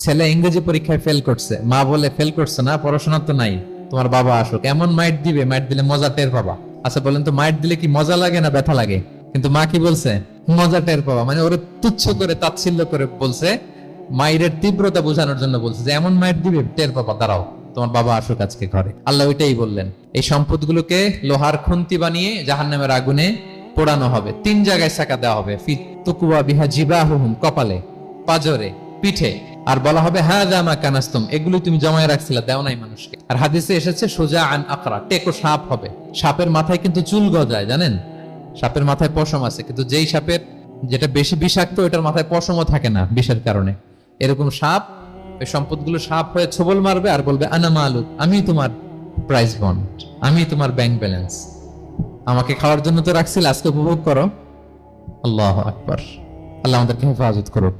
ছেলে ইংরেজি পরীক্ষায় ফেল করছে, মা বলে ফেল করছে না, পড়াশোনা তো নাই, তোমার বাবা আসুক, এমন মাইট দিবে, মাইট দিলে মজা টের পাবা। আচ্ছা বলেন তো, মাইট দিলে কি মজা লাগে না ব্যথা লাগে? কিন্তু মা কি বলছে? মজা টের পাবা, মানে ওরে তুচ্ছ করে তাচ্ছিল্য করে বলছে, মাইরের তীব্রতা বোঝানোর জন্য বলছে যে এমন মাইট দিবে টের পাবা, দাঁড়াও তোমার বাবা আসুক আজকে ঘরে। আল্লাহ ওইটাই বললেন, এই সম্পদগুলোকে লোহার খুন্তি বানিয়ে জাহান্নামের আগুনে পোড়ানো হবে। 3 জায়গায় সাকা দেওয়া হবে, ফি তুকুয়া বিহা জিবাহুম, কপালে, পাজরে, পিঠে। আর বলা হবে হাযা মা কানাস্তুম, এগুলো তুমি জমায় রাখছিলা, দাও নাই মানুষকে। আর হাদিসে এসেছে সোজা আন আকরা, টেকো সাপ হবে। সাপের মাথায় কিন্তু চুল গজায়, জানেন? সাপের মাথায় পশম আছে, কিন্তু যেই সাপের যেটা বেশি বিষাক্ত ওটার মাথায় পশমও থাকে না বিষের কারণে। এরকম সাপ, ওই সম্পদগুলো সাপ হয়ে ছোবল মারবে আর বলবে আনা মালুক, আমি তোমার প্রাইস বন্ড, আমি তোমার ব্যাংক ব্যালেন্স, আমাকে খাওয়ার জন্য তো রাখছিল, আজকে উপভোগ করো। আল্লাহু আকবার। আল্লাহ আমাদেরকে হেফাজত করুক।